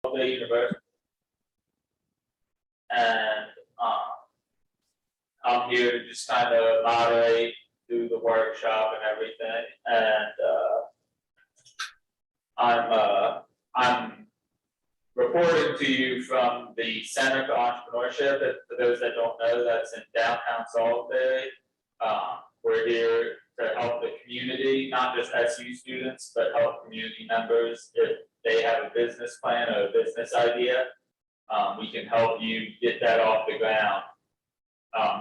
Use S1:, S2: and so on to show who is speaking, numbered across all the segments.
S1: the university, and I'm here to just kind of moderate through the workshop and everything, and I'm reporting to you from the Center for Entrepreneurship. For those that don't know, that's in downtown Salisbury. We're here to help the community, not just SU students, but help community members if they have a business plan or a business idea. We can help you get that off the ground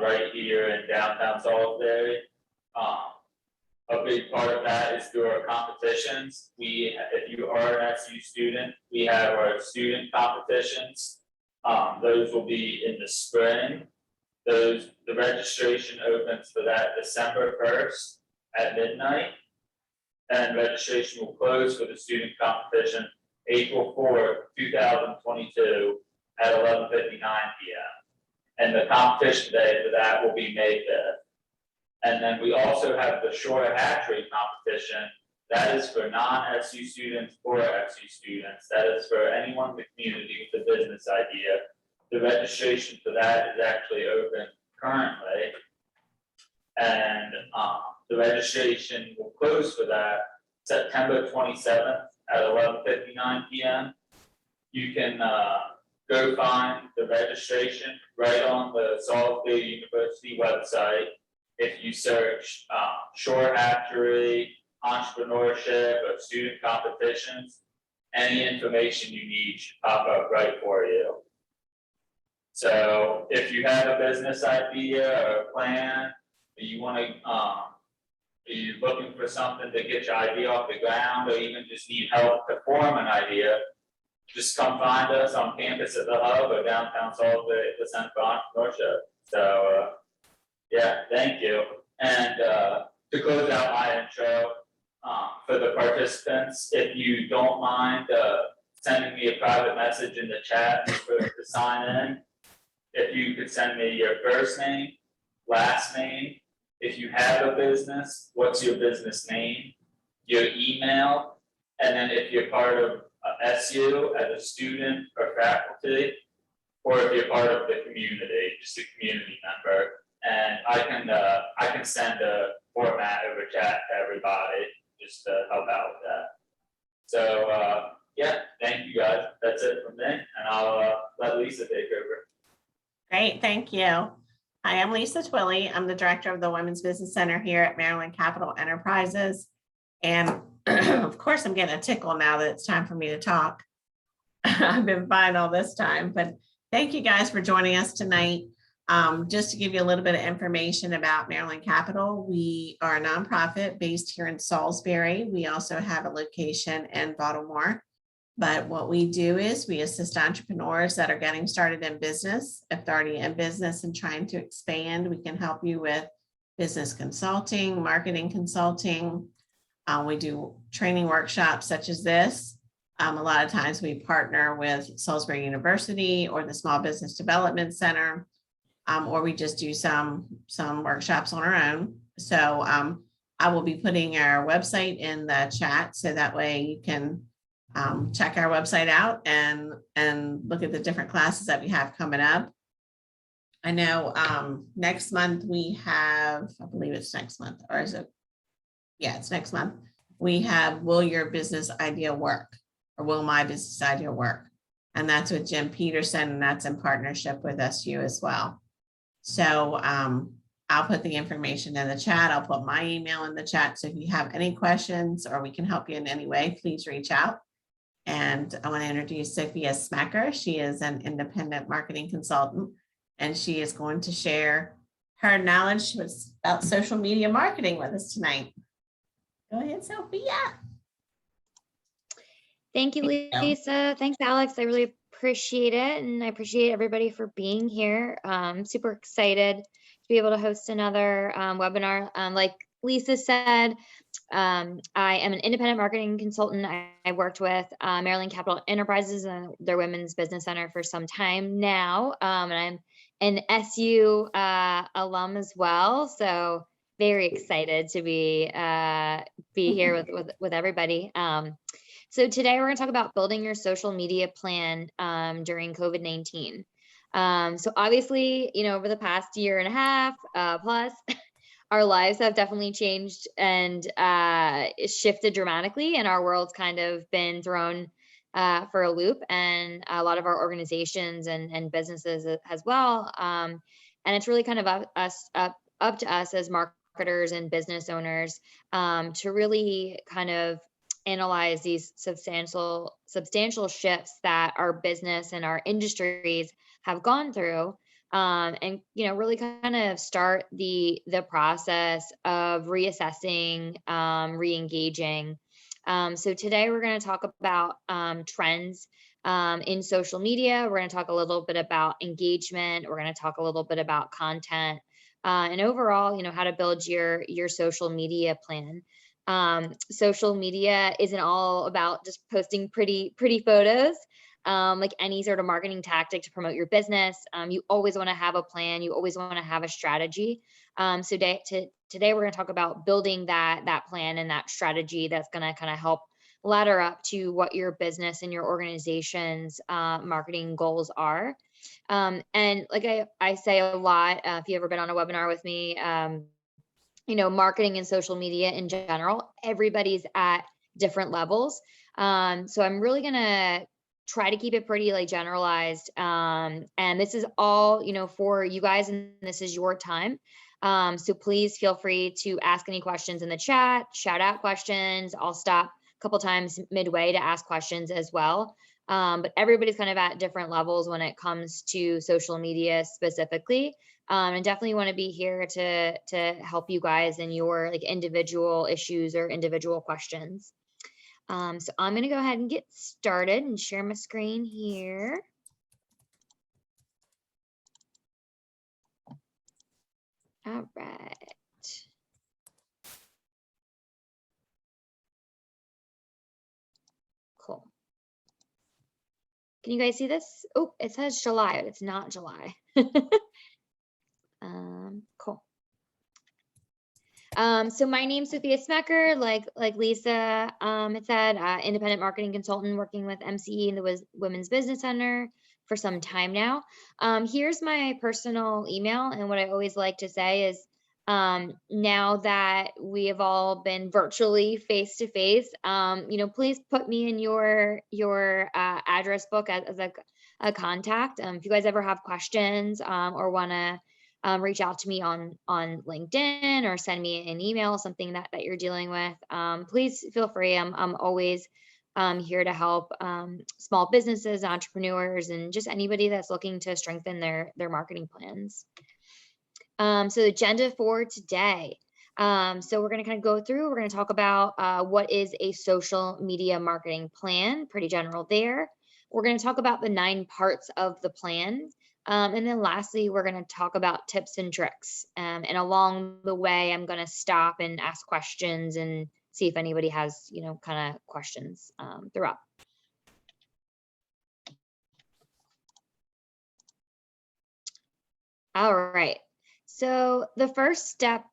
S1: right here in downtown Salisbury. A big part of that is through our competitions. If you are an SU student, we have our student competitions. Those will be in the spring. The registration opens for that December 1st at midnight. And registration will close for the student competition April 4th, 2022 at 11:59 p.m. And the competition day for that will be May 5th. And then we also have the shore hatchery competition. That is for non-SU students or SU students. That is for anyone in the community with a business idea. The registration for that is actually open currently. And the registration will close for that September 27th at 11:59 p.m. You can go find the registration right on the Salisbury University website. If you search shore hatchery, entrepreneurship, or student competitions, any information you need should pop up right for you. So if you have a business idea or a plan, you want to, you're looking for something to get your idea off the ground, or even just need help to form an idea, just come find us on campus at the Hub or downtown Salisbury at the Center for Entrepreneurship. So yeah, thank you. And to close out my intro, for the participants, if you don't mind sending me a private message in the chat to sign in, if you could send me your first name, last name, if you have a business, what's your business name, your email, and then if you're part of SU as a student or faculty, or if you're part of the community, just a community member. And I can send a format over chat to everybody just to help out with that. So yeah, thank you guys. That's it from me, and I'll let Lisa take over.
S2: Great, thank you. Hi, I'm Lisa Twilley. I'm the director of the Women's Business Center here at Maryland Capital Enterprises. And of course, I'm getting a tickle now that it's time for me to talk. I've been fine all this time, but thank you guys for joining us tonight. Just to give you a little bit of information about Maryland Capital, we are a nonprofit based here in Salisbury. We also have a location in Baltimore. But what we do is we assist entrepreneurs that are getting started in business. If they're already in business and trying to expand, we can help you with business consulting, marketing consulting. We do training workshops such as this. A lot of times we partner with Salisbury University or the Small Business Development Center. Or we just do some workshops on our own. So I will be putting our website in the chat so that way you can check our website out and look at the different classes that we have coming up. I know next month we have, I believe it's next month, or is it? Yeah, it's next month. We have Will Your Business Idea Work, or Will My Business Idea Work? And that's with Jim Peterson, and that's in partnership with SU as well. So I'll put the information in the chat. I'll put my email in the chat. So if you have any questions or we can help you in any way, please reach out. And I want to introduce Sophia Smacker. She is an independent marketing consultant, and she is going to share her knowledge about social media marketing with us tonight. Go ahead, Sophia.
S3: Thank you, Lisa. Thanks, Alex. I really appreciate it. And I appreciate everybody for being here. Super excited to be able to host another webinar. Like Lisa said, I am an independent marketing consultant. I worked with Maryland Capital Enterprises and their Women's Business Center for some time now. And I'm an SU alum as well. So very excited to be here with everybody. So today we're going to talk about building your social media plan during COVID-19. So obviously, over the past year and a half plus, our lives have definitely changed and shifted dramatically, and our world's kind of been thrown for a loop, and a lot of our organizations and businesses as well. And it's really kind of up to us as marketers and business owners to really kind of analyze these substantial shifts that our business and our industries have gone through, and really kind of start the process of reassessing, re-engaging. So today we're going to talk about trends in social media. We're going to talk a little bit about engagement. We're going to talk a little bit about content, and overall, how to build your social media plan. Social media isn't all about just posting pretty photos. Like any sort of marketing tactic to promote your business, you always want to have a plan. You always want to have a strategy. So today we're going to talk about building that plan and that strategy that's going to kind of help ladder up to what your business and your organization's marketing goals are. And like I say a lot, if you've ever been on a webinar with me, marketing and social media in general, everybody's at different levels. So I'm really going to try to keep it pretty generalized. And this is all, for you guys, and this is your time. So please feel free to ask any questions in the chat, shout out questions. I'll stop a couple times midway to ask questions as well. But everybody's kind of at different levels when it comes to social media specifically. And definitely want to be here to help you guys in your individual issues or individual questions. So I'm going to go ahead and get started and share my screen here. All right. Cool. Can you guys see this? Oh, it says July, but it's not July. Cool. So my name's Sophia Smecker, like Lisa had said, independent marketing consultant working with MCE and the Women's Business Center for some time now. Here's my personal email, and what I always like to say is, now that we have all been virtually face to face, please put me in your address book as a contact. If you guys ever have questions or want to reach out to me on LinkedIn or send me an email, something that you're dealing with, please feel free. I'm always here to help small businesses, entrepreneurs, and just anybody that's looking to strengthen their marketing plans. So the agenda for today. So we're going to kind of go through, we're going to talk about what is a social media marketing plan, pretty general there. We're going to talk about the 9 parts of the plan. And then lastly, we're going to talk about tips and tricks. And along the way, I'm going to stop and ask questions and see if anybody has, kind of questions throughout. All right. So the first step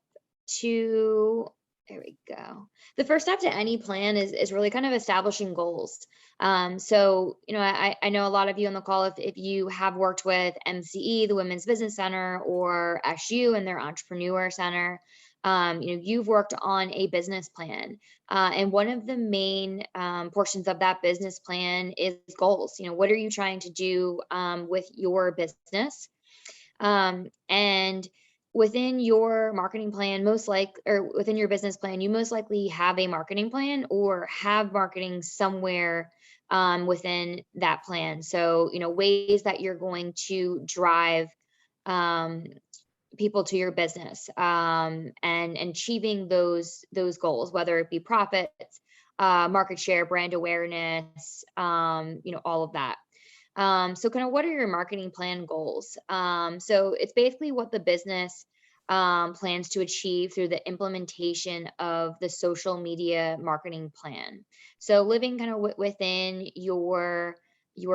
S3: to, there we go. The first step to any plan is really kind of establishing goals. So, I know a lot of you on the call, if you have worked with MCE, the Women's Business Center, or SU and their Entrepreneur Center, you've worked on a business plan. And one of the main portions of that business plan is goals. What are you trying to do with your business? And within your marketing plan, within your business plan, you most likely have a marketing plan or have marketing somewhere within that plan. So, ways that you're going to drive people to your business and achieving those goals, whether it be profits, market share, brand awareness, all of that. So kind of what are your marketing plan goals? So it's basically what the business plans to achieve through the implementation of the social media marketing plan. So living kind of within your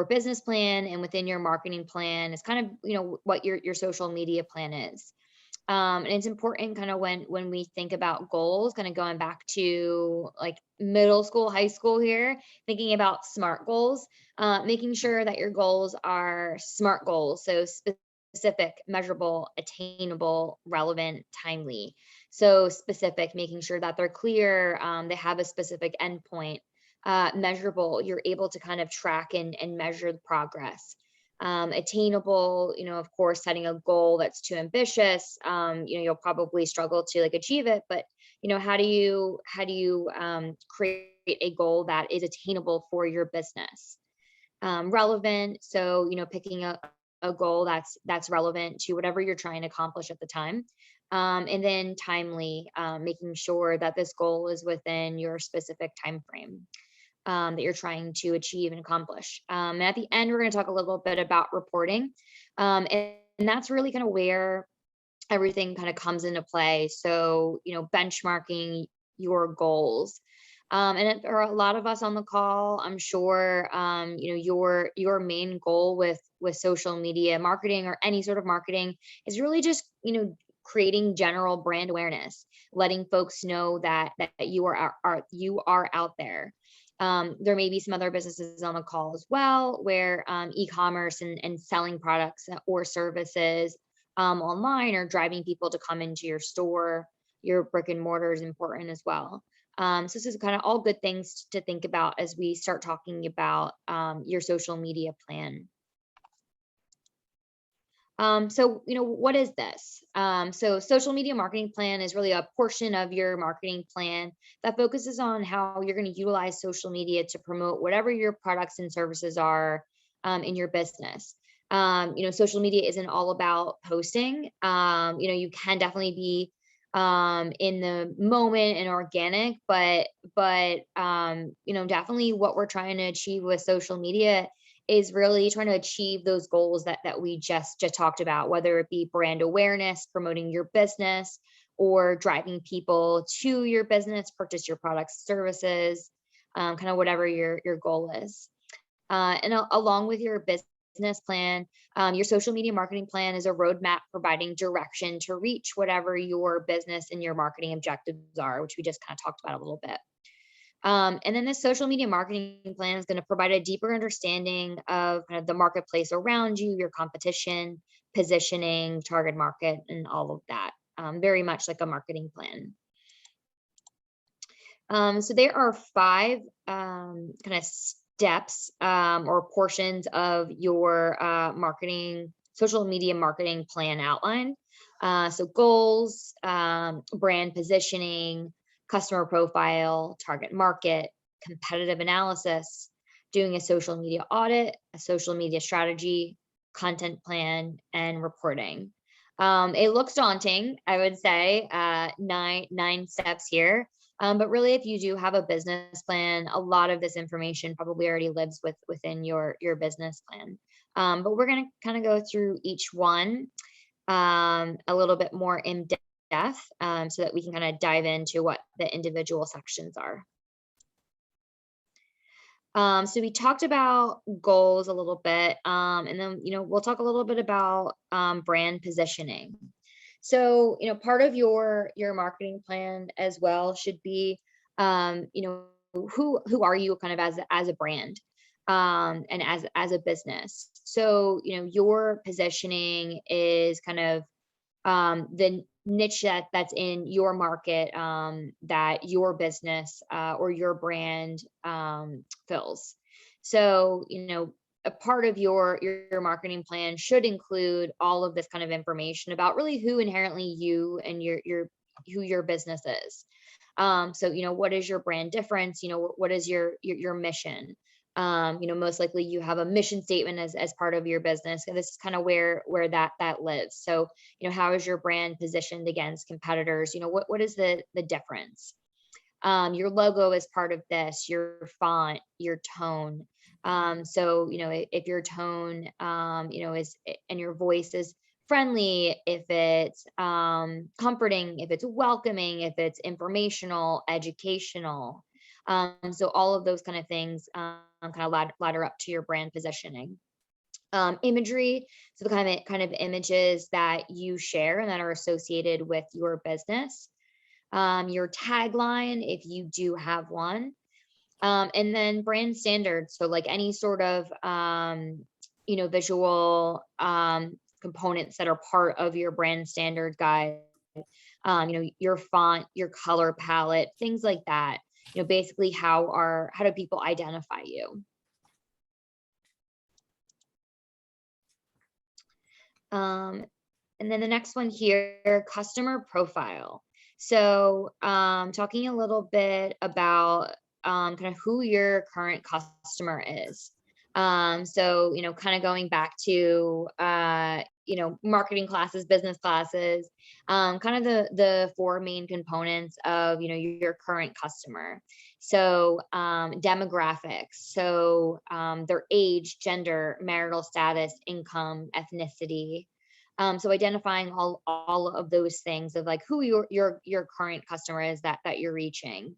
S3: business plan and within your marketing plan is kind of, what your social media plan is. And it's important kind of when we think about goals, kind of going back to like middle school, high school here, thinking about SMART goals, making sure that your goals are SMART goals. So specific, measurable, attainable, relevant, timely. So specific, making sure that they're clear, they have a specific endpoint. Measurable, you're able to kind of track and measure the progress. Attainable, of course, setting a goal that's too ambitious, you'll probably struggle to like achieve it, but how do you create a goal that is attainable for your business? Relevant, so picking a goal that's relevant to whatever you're trying to accomplish at the time. And then timely, making sure that this goal is within your specific time frame that you're trying to achieve and accomplish. And at the end, we're going to talk a little bit about reporting. And that's really kind of where everything kind of comes into play. So, benchmarking your goals. And there are a lot of us on the call. I'm sure, your main goal with social media marketing or any sort of marketing is really just, creating general brand awareness, letting folks know that you are out there. There may be some other businesses on the call as well, where e-commerce and selling products or services online or driving people to come into your store, your brick and mortar is important as well. So this is kind of all good things to think about as we start talking about your social media plan. So, what is this? So social media marketing plan is really a portion of your marketing plan that focuses on how you're going to utilize social media to promote whatever your products and services are in your business. Social media isn't all about posting. You can definitely be in the moment and organic, but definitely what we're trying to achieve with social media is really trying to achieve those goals that we just talked about, whether it be brand awareness, promoting your business, or driving people to your business, purchase your products, services, kind of whatever your goal is. And along with your business plan, your social media marketing plan is a roadmap providing direction to reach whatever your business and your marketing objectives are, which we just kind of talked about a little bit. And then this social media marketing plan is going to provide a deeper understanding of kind of the marketplace around you, your competition, positioning, target market, and all of that. Very much like a marketing plan. So there are 5 kind of steps or portions of your social media marketing plan outline. So goals, brand positioning, customer profile, target market, competitive analysis, doing a social media audit, a social media strategy, content plan, and reporting. It looks daunting, I would say, 9 steps here. But really, if you do have a business plan, a lot of this information probably already lives within your business plan. But we're going to kind of go through each one a little bit more in depth. So that we can kind of dive into what the individual sections are. So we talked about goals a little bit, and then we'll talk a little bit about brand positioning. So part of your marketing plan as well should be who are you kind of as a brand and as a business. So your positioning is kind of the niche that's in your market that your business or your brand fills. So, a part of your marketing plan should include all of this kind of information about really who inherently you and who your business is. So, what is your brand difference? What is your mission? Most likely you have a mission statement as part of your business, and this is kind of where that lives. So how is your brand positioned against competitors? What is the difference? Your logo is part of this, your font, your tone. So if your tone is and your voice is friendly, if it's comforting, if it's welcoming, if it's informational, educational. So all of those kind of things kind of ladder up to your brand positioning. imagery. So the kind of images that you share and that are associated with your business. Your tagline, if you do have one. And then brand standards. So like any sort of, visual components that are part of your brand standard guide. Your font, your color palette, things like that. Basically how do people identify you? And then the next one here, customer profile. So talking a little bit about kind of who your current customer is. So, kind of going back to, marketing classes, business classes, kind of the four main components of, your current customer. So demographics, so their age, gender, marital status, income, ethnicity. So identifying all of those things of like who your current customer is that you're reaching.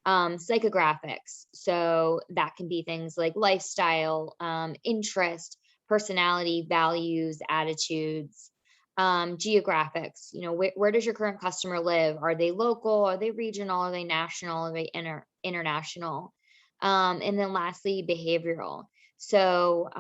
S3: Psychographics, so that can be things like lifestyle, interest, personality, values, attitudes. Geographics, where does your current customer live? Are they local? Are they regional? Are they national? Are they international? And then lastly, behavioral. So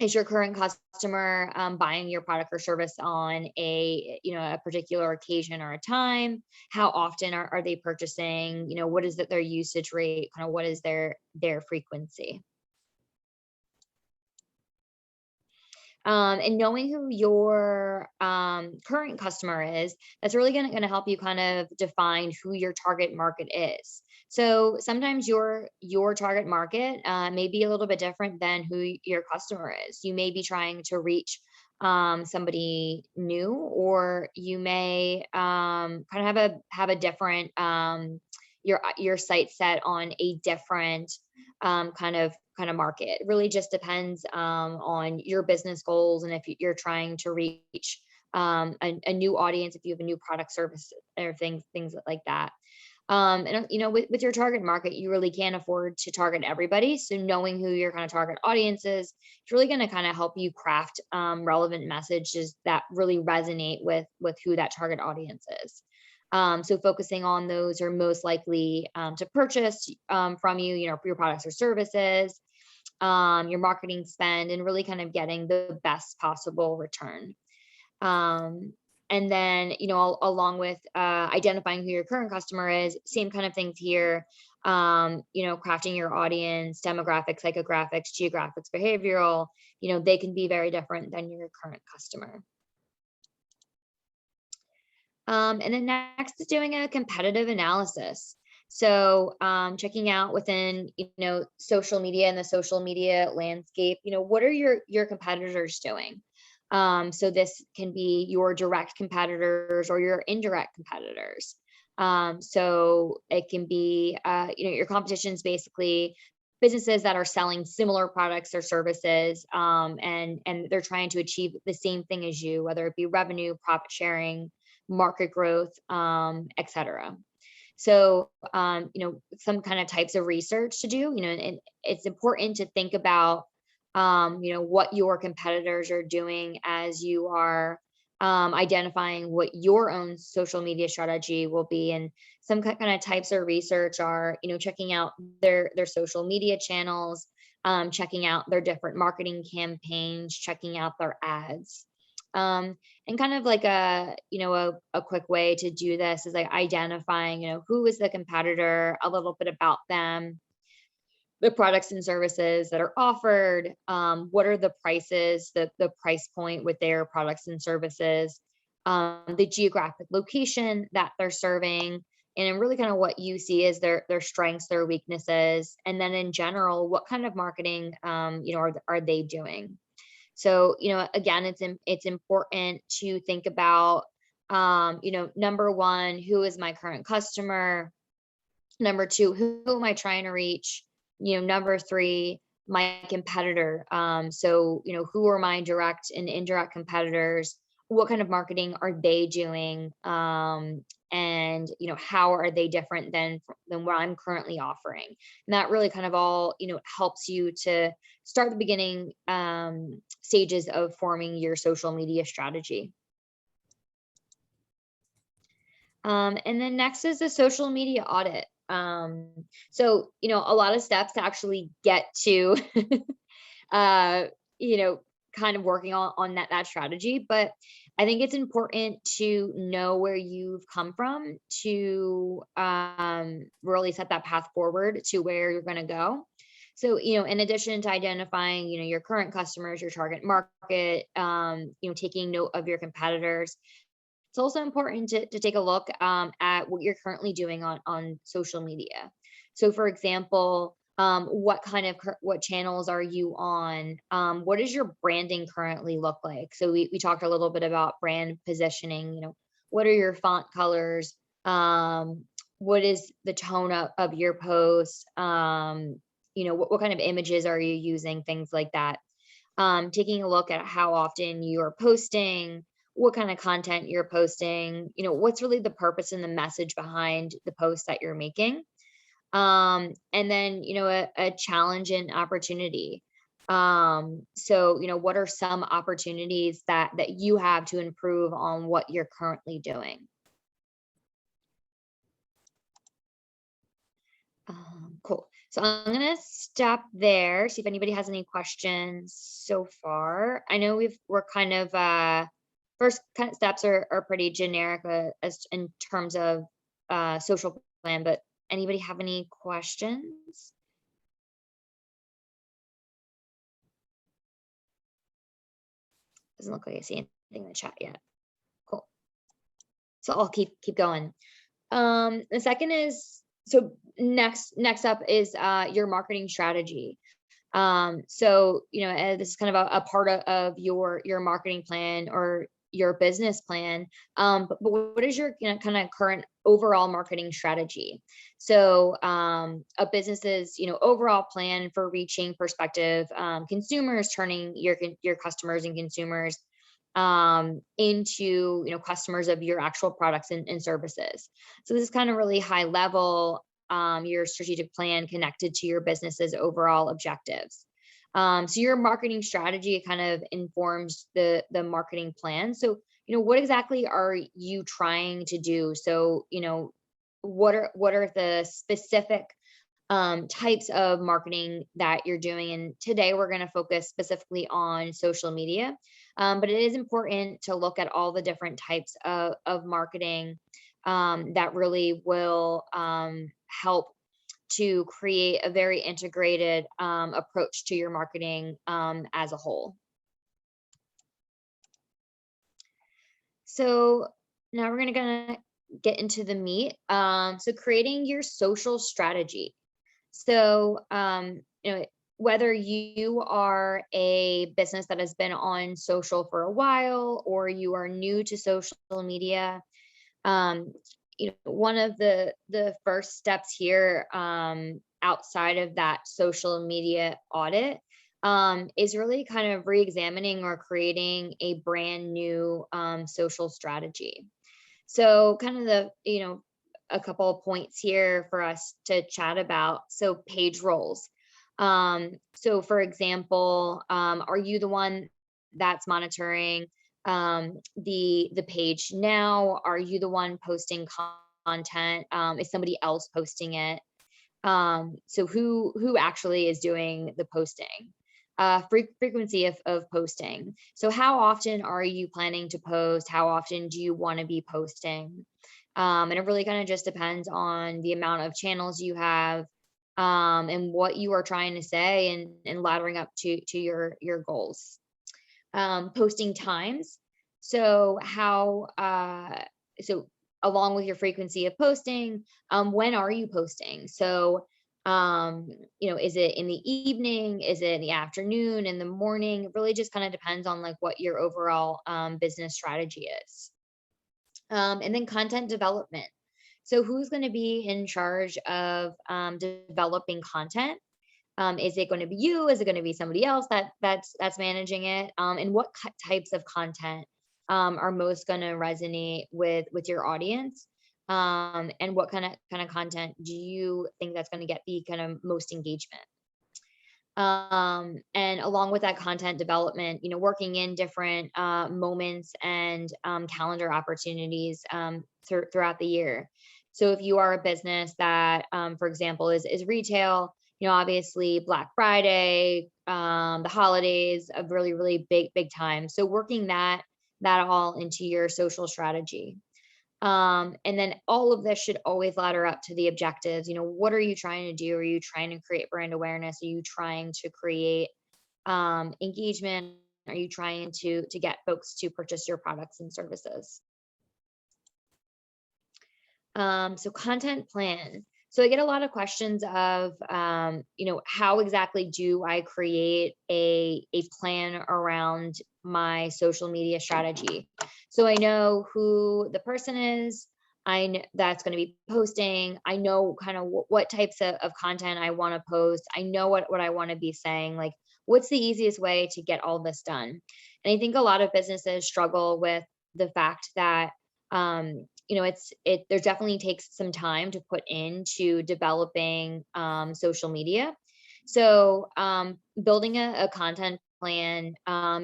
S3: is your current customer buying your product or service on a particular occasion or a time? How often are they purchasing? What is their usage rate? Kind of what is their frequency? And knowing who your current customer is, that's really going to help you kind of define who your target market is. So sometimes your target market may be a little bit different than who your customer is. You may be trying to reach somebody new, or you may kind of have a different your sight set on a different kind of market. It really just depends on your business goals, and if you're trying to reach a new audience, if you have a new product, service, or things like that. And with your target market, you really can't afford to target everybody. So knowing who your kind of target audience is really going to kind of help you craft relevant messages that really resonate with who that target audience is. So focusing on those are most likely to purchase from you, your products or services, your marketing spend, and really kind of getting the best possible return. And then, along with identifying who your current customer is, same kind of things here, crafting your audience, demographics, psychographics, geographics, behavioral, they can be very different than your current customer. And then next is doing a competitive analysis. So checking out within, social media and the social media landscape, what are your competitors doing? So this can be your direct competitors or your indirect competitors. So it can be, your competition is basically businesses that are selling similar products or services, and they're trying to achieve the same thing as you, whether it be revenue, profit sharing, market growth, etc. So, some kind of types of research to do, and it's important to think about, what your competitors are doing as you are identifying what your own social media strategy will be. And some kind of types of research are, checking out their social media channels, checking out their different marketing campaigns, checking out their ads. And kind of like a quick way to do this is like identifying, who is the competitor, a little bit about them, the products and services that are offered, what are the prices, the price point with their products and services, the geographic location that they're serving, and really kind of what you see as their strengths, their weaknesses, and then in general, what kind of marketing, are they doing? So, again, it's important to think about, number one, who is my current customer? Number two, who am I trying to reach? Number three, my competitor. So, who are my direct and indirect competitors? What kind of marketing are they doing? and how are they different than what I'm currently offering. And that really kind of all helps you to start the beginning stages of forming your social media strategy. And then next is the social media audit. So a lot of steps to actually get to kind of working on that strategy. But I think it's important to know where you've come from to really set that path forward to where you're going to go. So, in addition to identifying, your current customers, your target market, taking note of your competitors, it's also important to take a look at what you're currently doing on social media. So, for example, what channels are you on? What does your branding currently look like? So we talked a little bit about brand positioning. What are your font colors? What is the tone of your posts? What kind of images are you using? Things like that. Taking a look at how often you are posting, what kind of content you're posting, what's really the purpose and the message behind the post that you're making. And then, a challenge and opportunity. So, what are some opportunities that you have to improve on what you're currently doing? Cool. So I'm going to stop there, see if anybody has any questions so far. I know we're kind of, first kind of steps are pretty generic as in terms of social plan, but anybody have any questions? Doesn't look like I see anything in the chat yet. Cool. So I'll keep going. The second is, so next up is your marketing strategy. So this is kind of a part of your marketing plan or your business plan. But what is your kind of current overall marketing strategy? So a business's overall plan for reaching prospective consumers, turning your customers and consumers into customers of your actual products and services. So this is kind of really high level, your strategic plan connected to your business's overall objectives. So your marketing strategy kind of informs the marketing plan. So what exactly are you trying to do? So what are the specific types of marketing that you're doing? And today we're going to focus specifically on social media, but it is important to look at all the different types of marketing that really will help to create a very integrated approach to your marketing as a whole. So now we're going to get into the meat. So creating your social strategy. So, whether you are a business that has been on social for a while or you are new to social media, one of the first steps here outside of that social media audit is really kind of re-examining or creating a brand new social strategy. So kind of a couple of points here for us to chat about. So page roles. So for example, are you the one that's monitoring the page now? Are you the one posting content? Is somebody else posting it? So who actually is doing the posting? Frequency of posting. So how often are you planning to post? How often do you want to be posting? And it really kind of just depends on the amount of channels you have and what you are trying to say and laddering up to your goals. Posting times. So so along with your frequency of posting, when are you posting? So is it in the evening? Is it in the afternoon, in the morning? It really just kind of depends on like what your overall business strategy is. And then content development. So who's going to be in charge of developing content? Is it going to be you? Is it going to be somebody else that's managing it? And what types of content are most going to resonate with your audience? And what kind of content do you think that's going to get the kind of most engagement? And along with that content development, working in different moments and calendar opportunities throughout the year. So if you are a business that, for example, is retail, obviously Black Friday, the holidays, a really, really big time. So working that all into your social strategy. And then all of this should always ladder up to the objectives. What are you trying to do? Are you trying to create brand awareness? Are you trying to create engagement? Are you trying to get folks to purchase your products and services? So content plan. So I get a lot of questions of, how exactly do I create a plan around my social media strategy? So I know who the person is. I know that's going to be posting. I know kind of what types of content I want to post. I know what I want to be saying. Like, what's the easiest way to get all this done? And I think a lot of businesses struggle with the fact that, there definitely takes some time to put into developing social media. So building a content plan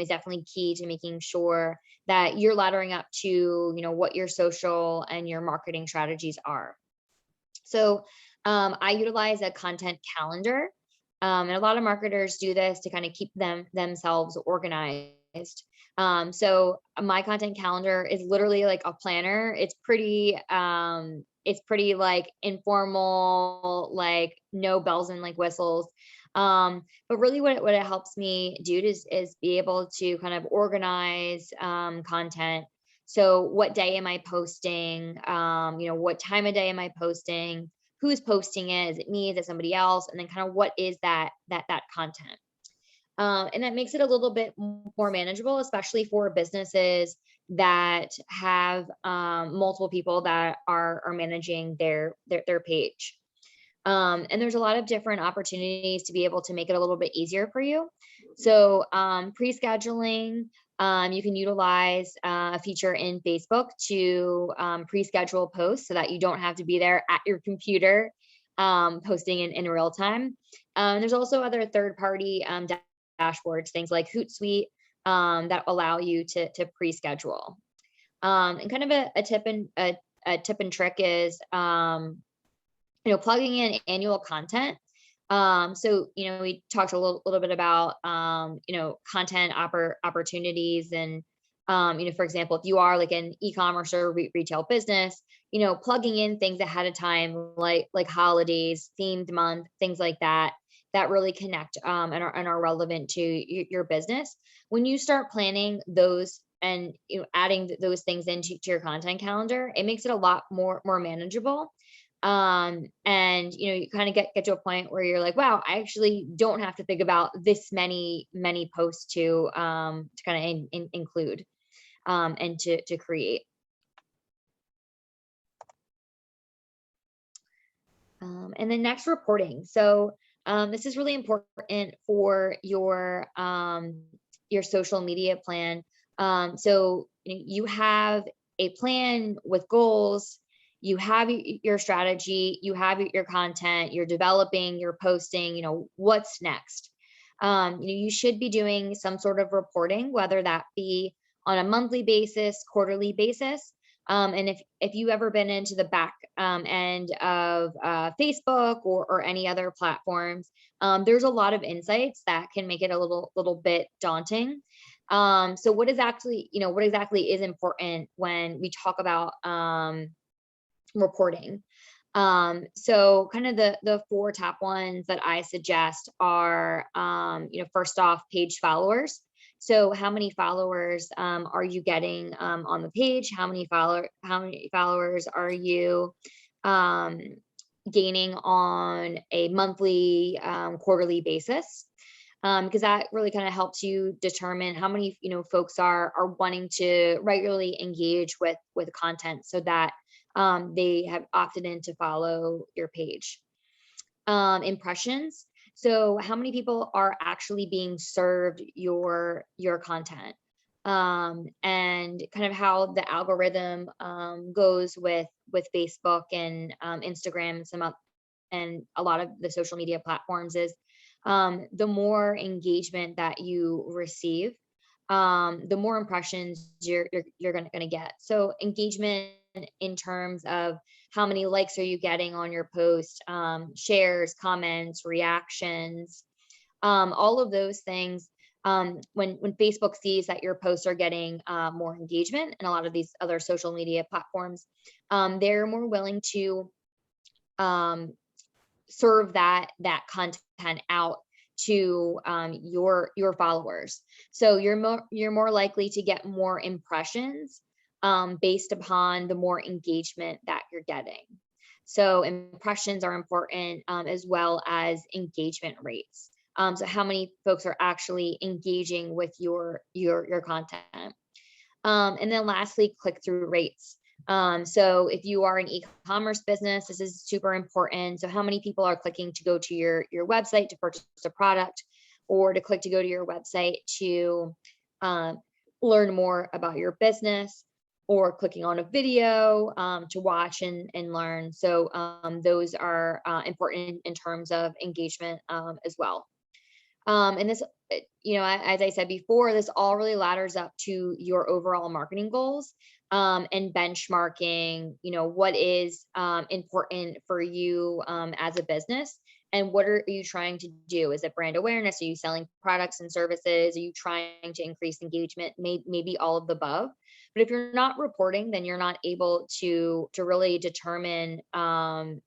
S3: is definitely key to making sure that you're laddering up to, what your social and your marketing strategies are. So I utilize a content calendar. And a lot of marketers do this to kind of keep themselves organized. So my content calendar is literally like a planner. It's pretty like informal, like no bells and like whistles. But really what it helps me do is be able to kind of organize content. So what day am I posting? What time of day am I posting? Who's posting it? Is it me? Is it somebody else? And then kind of what is that content? And that makes it a little bit more manageable, especially for businesses that have multiple people that are managing their page. And there's a lot of different opportunities to be able to make it a little bit easier for you. So pre-scheduling, you can utilize a feature in Facebook to pre-schedule posts so that you don't have to be there at your computer posting in real time. There's also other third-party dashboards, things like Hootsuite, that allow you to pre-schedule. And kind of a tip and trick is plugging in annual content. So, we talked a little bit about, content opportunities and, for example, if you are like an e-commerce or retail business, plugging in things ahead of time, like holidays, themed month, things like that really connect and are relevant to your business. When you start planning those and adding those things into your content calendar, it makes it a lot more manageable. And you kind of get to a point where you're like, wow, I actually don't have to think about this many posts to kind of include and to create. And then next, reporting. So this is really important for your social media plan. So you have a plan with goals. You have your strategy, you have your content, you're developing, you're posting, what's next? You should be doing some sort of reporting, whether that be on a monthly basis, quarterly basis. And if you've ever been into the back end of Facebook or any other platforms, there's a lot of insights that can make it a little bit daunting. So what exactly is important when we talk about reporting? So kind of the four top ones that I suggest are, first off, page followers. So how many followers are you getting on the page? How many followers are you gaining on a monthly, quarterly basis? Because that really kind of helps you determine how many folks are wanting to regularly engage with content, so that they have opted in to follow your page. Impressions. So how many people are actually being served your content? and kind of how the algorithm goes with Facebook and Instagram and and a lot of the social media platforms is the more engagement that you receive, the more impressions you're gonna get. So engagement in terms of how many likes are you getting on your post, shares, comments, reactions, all of those things. When Facebook sees that your posts are getting more engagement and a lot of these other social media platforms, they're more willing to um, serve that content out to your followers. So you're more likely to get more impressions based upon the more engagement that you're getting. So impressions are important as well as engagement rates. So how many folks are actually engaging with your content. And then lastly, click-through rates. So if you are an e-commerce business, this is super important. So how many people are clicking to go to your website to purchase a product, or to click to go to your website to learn more about your business, or clicking on a video to watch and learn. So those are important in terms of engagement as well. And this, as I said before, this all really ladders up to your overall marketing goals and benchmarking, what is important for you as a business, and what are you trying to do? Is it brand awareness? Are you selling products and services? Are you trying to increase engagement? Maybe all of the above. But if you're not reporting, then you're not able to really determine, how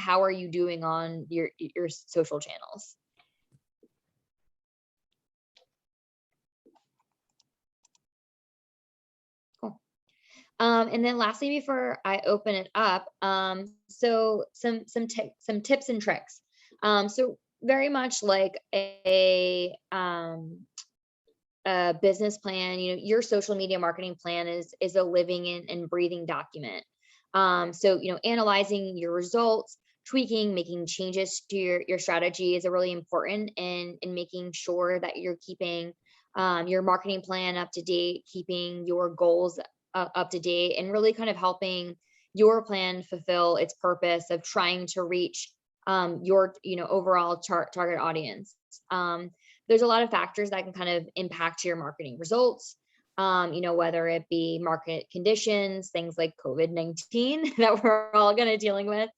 S3: are you doing on your social channels. And then lastly, before I open it up, so some tips and tricks. So very much like a business plan, your social media marketing plan is a living and breathing document. So analyzing your results, tweaking, making changes to your strategy is a really important in making sure that you're keeping your marketing plan up to date, keeping your goals up to date, and really kind of helping your plan fulfill its purpose of trying to reach your overall target audience. There's a lot of factors that can kind of impact your marketing results, whether it be market conditions, things like COVID-19 that we're all going to dealing with,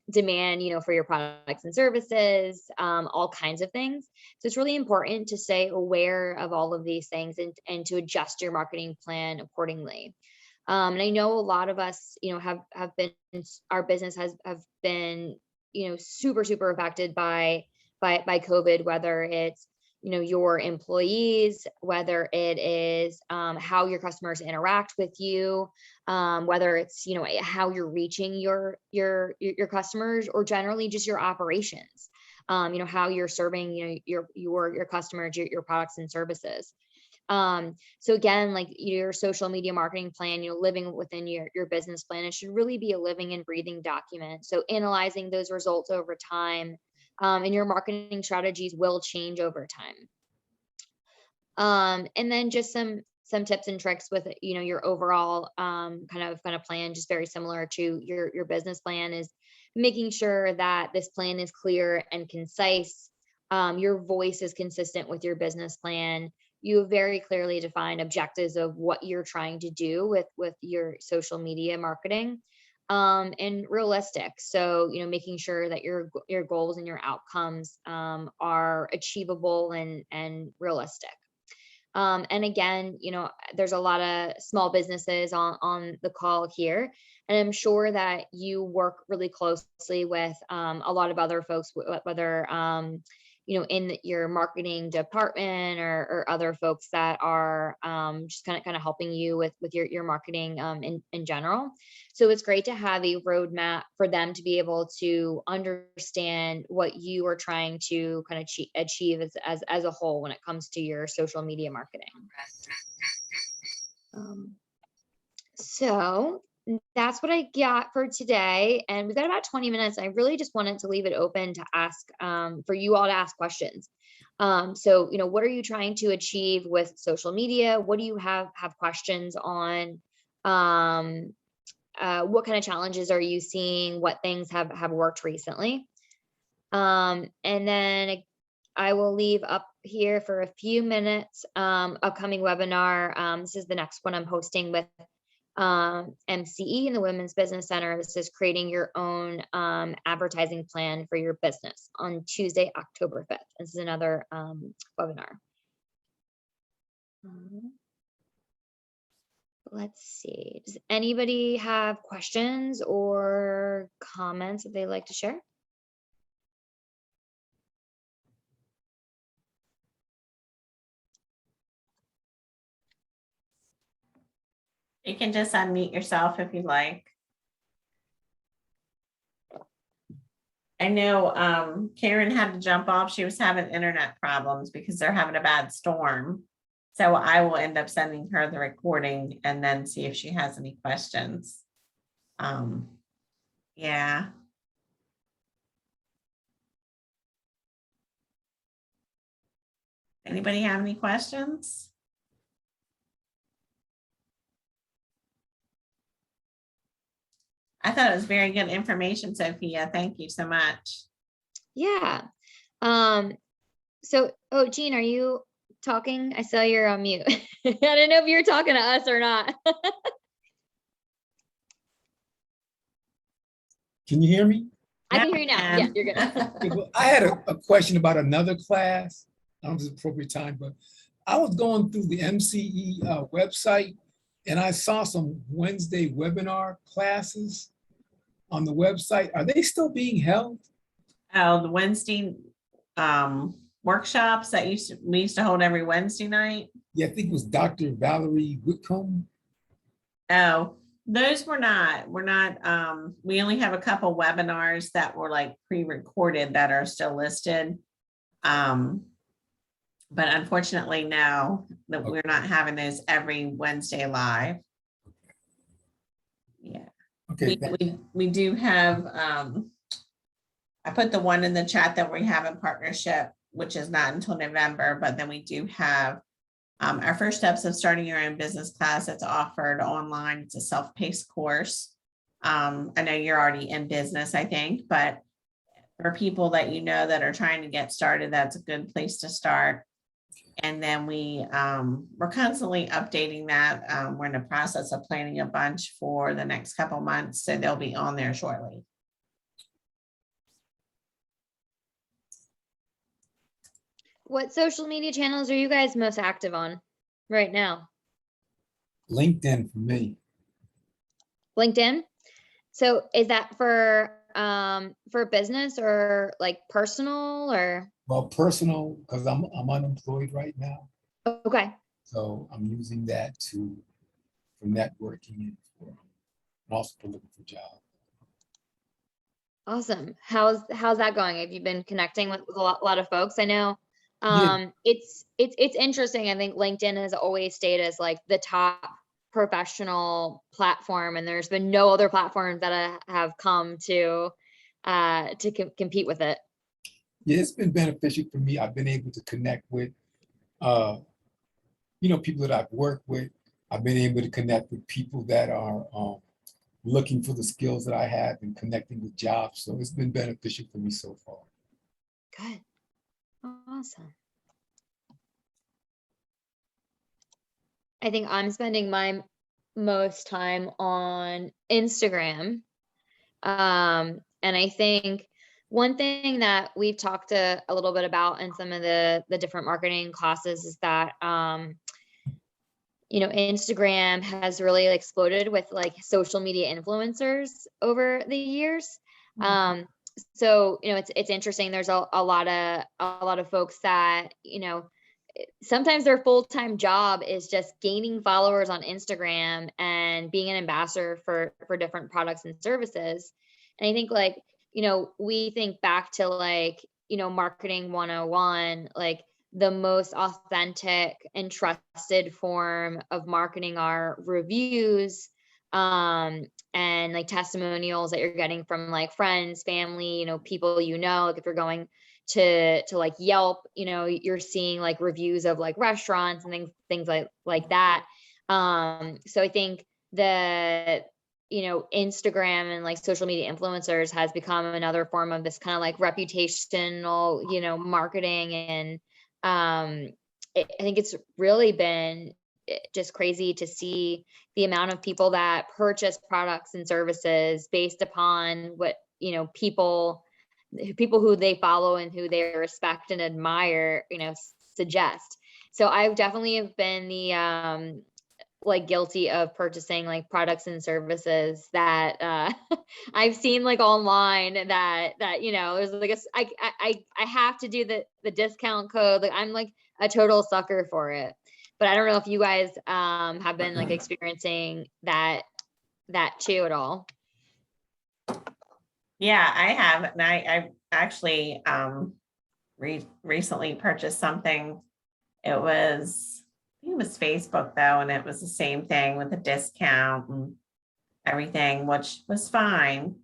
S3: demand, for your products and services, all kinds of things. So it's really important to stay aware of all of these things and to adjust your marketing plan accordingly. And I know a lot of us, have been, our business have been, super affected by COVID, whether it's, your employees, whether it is how your customers interact with you, whether it's, how you're reaching your customers, or generally just your operations, how you're serving, your customers, your products and services. So again, like your social media marketing plan, living within your business plan, it should really be a living and breathing document. So analyzing those results over time, and your marketing strategies will change over time. And then just some tips and tricks with, your overall kind of plan, just very similar to your business plan, is making sure that this plan is clear and concise. Your voice is consistent with your business plan. You have very clearly defined objectives of what you're trying to do with your social media marketing, and realistic. So, making sure that your goals and your outcomes are achievable and realistic. And again, there's a lot of small businesses on the call here, and I'm sure that you work really closely with a lot of other folks, whether in your marketing department or other folks that are just kind of helping you with your marketing in general. So it's great to have a roadmap for them to be able to understand what you are trying to kind of achieve as a whole when it comes to your social media marketing. So that's what I got for today. And we've got about 20 minutes. I really just wanted to leave it open to ask, for you all to ask questions. So, what are you trying to achieve with social media? What do you have questions on? What kind of challenges are you seeing? What things have worked recently? And then I will leave up here for a few minutes, upcoming webinar. This is the next one I'm hosting with MCE in the Women's Business Center. This is creating your own advertising plan for your business on Tuesday, October 5th. This is another webinar. Let's see. Does anybody have questions or comments that they'd like to share?
S2: You can just unmute yourself if you'd like. I know Karen had to jump off. She was having internet problems because they're having a bad storm. So I will end up sending her the recording and then see if she has any questions. Yeah. Anybody have any questions? I thought it was very good information, Sophia. Thank you so much.
S3: Yeah. So, Jean, are you talking? I saw you're on mute. I don't know if you're talking to us or not.
S4: Can you hear me?
S3: I can hear you now. Yeah, you're good.
S4: Okay, well, I had a question about another class. I don't know if it's appropriate time, but I was going through the MCE website and I saw some Wednesday webinar classes on the website. Are they still being held?
S2: Oh, the Wednesday workshops that we used to hold every Wednesday night.
S4: Yeah, I think it was Dr. Valerie Whitcomb.
S2: Oh, those we're not, we only have a couple webinars that were like pre-recorded that are still listed. But unfortunately, no, that we're not having those every Wednesday live. Yeah.
S4: Okay.
S2: We do have, I put the one in the chat that we have in partnership, which is not until November, but then we do have our first steps of starting your own business class. It's offered online. It's a self-paced course. I know you're already in business, I think, but for people that you know that are trying to get started, that's a good place to start. And then we're constantly updating that. We're in the process of planning a bunch for the next couple months, so they'll be on there shortly.
S3: What social media channels are you guys most active on right now?
S4: LinkedIn for me.
S3: LinkedIn. So is that for business or like personal or?
S4: Well, personal, because I'm unemployed right now.
S3: Okay.
S4: So I'm using that for networking and also for looking for jobs.
S3: Awesome. How's that going? Have you been connecting with a lot of folks? I know
S4: Yeah.
S3: it's interesting. I think LinkedIn has always stayed as like the top professional platform, and there's been no other platforms that have come to compete with it.
S4: Yeah, it's been beneficial for me. I've been able to connect with, people that I've worked with. I've been able to connect with people that are looking for the skills that I have and connecting with jobs. So it's been beneficial for me so far.
S3: Good. Awesome. I think I'm spending my most time on Instagram. And I think one thing that we've talked a little bit about in some of the different marketing classes is that, Instagram has really exploded with like social media influencers over the years. So, it's interesting. There's a lot of folks that, sometimes their full-time job is just gaining followers on Instagram and being an ambassador for different products and services. And I think like, we think back to like, marketing 101, like the most authentic and trusted form of marketing are reviews, and like testimonials that you're getting from like friends, family, people, like if you're going to like Yelp, you're seeing like reviews of like restaurants and things like that. So I think the, Instagram and like social media influencers has become another form of this kind of like reputational, marketing. And I think it's really been just crazy to see the amount of people that purchase products and services based upon what, people who they follow and who they respect and admire, suggest. So I definitely have been the, like guilty of purchasing like products and services that I've seen like online that there's like I have to do the discount code. Like I'm like a total sucker for it. But I don't know if you guys have been like experiencing that too at all.
S2: Yeah, I have. And I actually recently purchased something. I think it was Facebook though, and it was the same thing with a discount and everything, which was fine.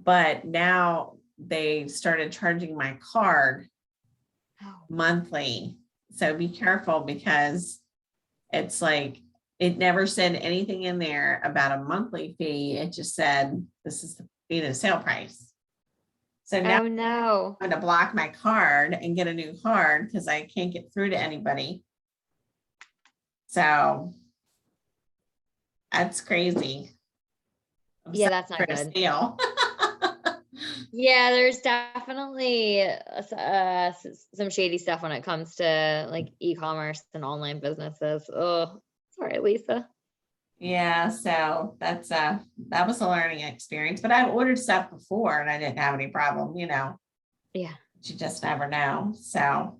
S2: But now they started charging my card monthly. So be careful, because it's like, it never said anything in there about a monthly fee. It just said, this is the sale price. So now
S3: Oh no.
S2: I'm going to block my card and get a new card because I can't get through to anybody. So that's crazy.
S3: Yeah, that's not good.
S2: Steal.
S3: Yeah, there's definitely some shady stuff when it comes to like e-commerce and online businesses. Oh, sorry, Lisa.
S2: Yeah, so that was a learning experience, but I've ordered stuff before and I didn't have any problem,
S3: Yeah.
S2: You just never know. So,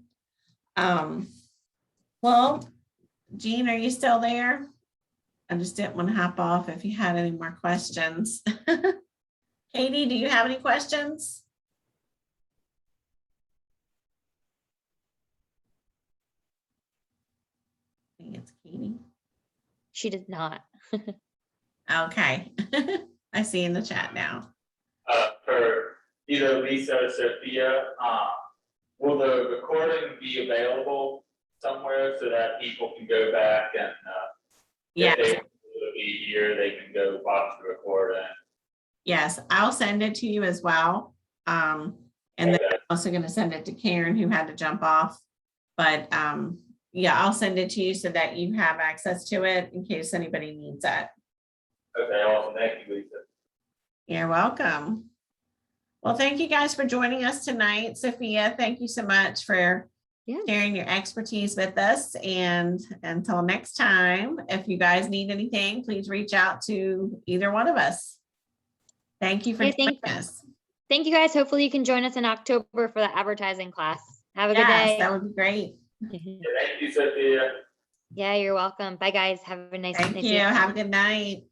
S2: well, Jean, are you still there? I just didn't want to hop off if you had any more questions. Katie, do you have any questions? I think it's Katie.
S3: She did not.
S2: Okay. I see in the chat now.
S1: For either Lisa or Sophia, will the recording be available somewhere so that people can go back and
S2: Yes.
S1: if they want to be here, they can go watch the recording?
S2: Yes, I'll send it to you as well. And then I'm also going to send it to Karen, who had to jump off. But yeah, I'll send it to you so that you have access to it in case anybody needs it.
S1: Okay, awesome. Thank you, Lisa.
S2: You're welcome. Well, thank you guys for joining us tonight. Sophia, thank you so much for sharing your expertise with us. And until next time, if you guys need anything, please reach out to either one of us. Thank you for joining us.
S3: Thank you guys. Hopefully you can join us in October for the advertising class. Have a good day.
S2: That would be great.
S1: Thank you, Sophia.
S3: Yeah, you're welcome. Bye guys. Have a nice
S2: Thank you. Have a good night.